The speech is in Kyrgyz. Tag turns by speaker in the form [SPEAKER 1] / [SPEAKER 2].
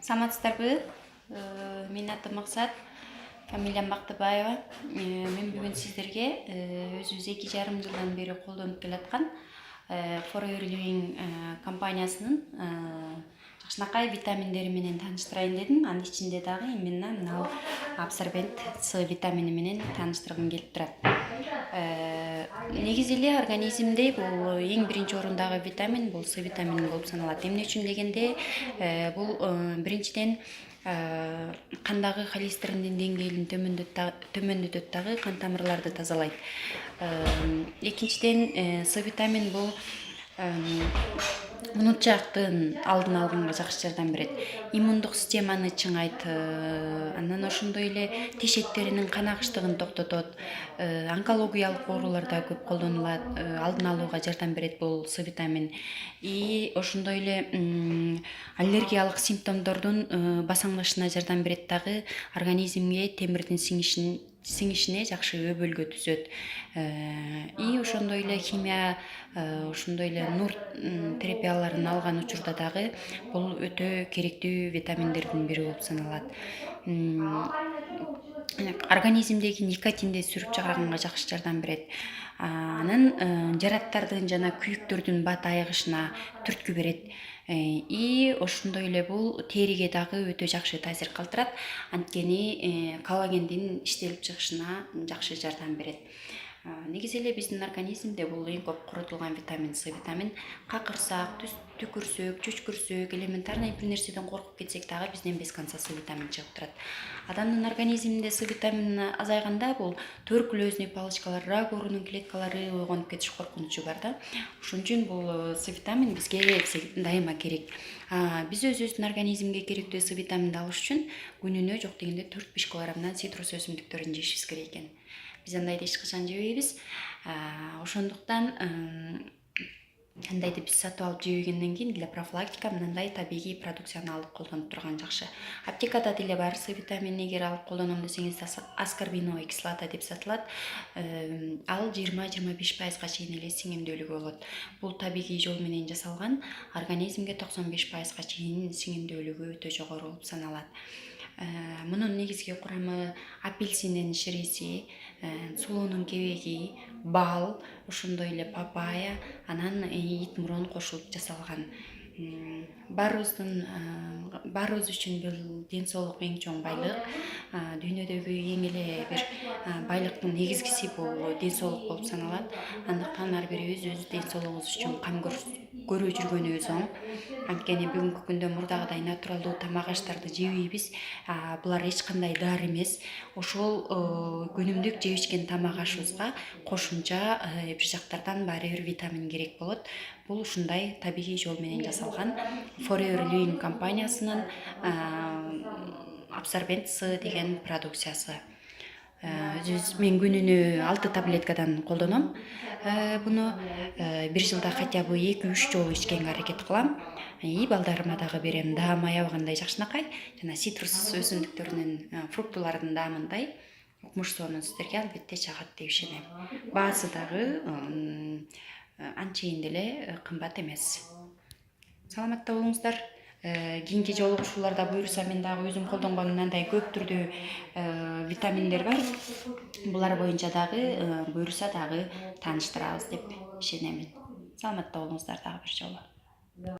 [SPEAKER 1] Саламатсыздарбы? Менин атым Максат, фамилиям Бактыбаева. Мен бүгүн сиздерге өзүбүз 2,5 жылдан бери колдонуп келаткан Forever Living компаниясынын жакшынакай витаминдери менен тааныштырайын дедим. Анын ичинде дагы именно мына абсорбент С витамини менен тааныштыргым келип турат. Негизи эле организмде бул эң биринчи орундагы витамин бул С витамини болуп саналат. Эмне үчүн дегенде бул биринчиден кандагы холестериндин деңгээлин төмөндөтөт дагы, кан тамырларды тазалайт. Экинчиден С витамин бул унутчаактын алдын алганга жакшы жардам берет. Иммундук системаны чыңайт, андан ошондой эле тиш эттеринин кан агыштыгын токтотот. Онкологиялык ооруларда көп колдонулат, алдын алууга жардам берет бул С витамин. И ошондой эле аллергиялык симптомдордун басаңдашына жардам берет дагы, организмге темирдин сиңишине жакшы өбөлгө түзөт. И ошондой эле химия, ошондой эле нур терапияларын алган учурда дагы бул өтө керектүү витаминдердин бири болуп саналат. Организмдеги никотинди сүрүп чыгарганга жакшы жардам берет. Анын жараттардын жана күйүктөрдүн бат айыгышына түрткү берет. И ошондой эле бул териге дагы өтө жакшы таасир калтырат, анткени коллагендин иштелип чыгышына жакшы жардам берет. Негизи эле биздин организмде бул эң көп коротулган витамин С витамин. Какырсак, түкүрсөк, чөчкүрсөк, элементарный бир нерседен коркуп кетсек дагы бизден без конца С витамин чыгып турат. Адамдын организминде С витамини азайганда бул туберкулезный палочкалар, рак оорунун клеткалары ойгонуп кетиш коркунучу бар да. Ошон үчүн бул С витамин бизге дайыма керек. Биз өзүбүздүн организмге керектүү С витаминди алыш үчүн күнүнө жок дегенде 4-5 килограммдан цитрус өсүмдүктөрүн жешибиз керек экен. Биз андайды эч качан жебейбиз. Ошондуктан андайды биз сатып алып жебегенден кийин для профилактика мындай табигый продукцияны алып колдонуп турган жакшы. Аптекада деле бар С витамини, эгер алып колдоном десеңиз аскорбиновая кислота деп сатылат. Ал 20-25% чейин эле сиңимдүүлүгү болот. Бул табигый жол менен жасалган, организмге 95% чейин сиңимдүүлүгү өтө жогору болуп саналат. Мунун негизги курамы апельсиндин шириси, сулуунун кебеги, бал, ошондой эле папайя, анан ит мурун кошулуп жасалган. Баарыбыз үчүн бул ден соолук эң чоң байлык. Дүйнөдөгү эң эле бир байлыктын негизгиси бул ден соолук болуп саналат. Андыктан ар бирибиз өз ден соолугубуз үчүн кам көрүү жүргөнүбүз оң. Анткени бүгүнкү күндө мурдагыдай натуралдуу тамак аштарды жебейбиз. Булар эч кандай дары эмес. Ошол күнүмдүк жеп ичкен тамак ашыбызга кошумча бир жактардан баары бир витамин керек болот. Бул ушундай табигый жол менен жасалган Forever Living компаниясынын абсорбент С деген продукциясы. Мен күнүнө 6 таблеткадан колдоном. Буну бир жылда хотя бы 2-3 жолу ичкенге аракет кылам. И балдарыма дагы берем. Даам аябагандай жакшынакай жана цитрус өсүмдүктөрүнүн фруктулардын даамындай укмуш сонун сиздерге албетте чагат деп ишенем. Баасы дагы анчейин деле кымбат эмес. Саламатта болуңуздар. Кийинки жолугушууларда буюрса мен дагы өзүм колдонгон мындай көп түрдүү витаминдер бар. Булар боюнча дагы буюрса дагы тааныштырабыз деп ишенемин. Саламатта болуңуздар дагы бир жолу.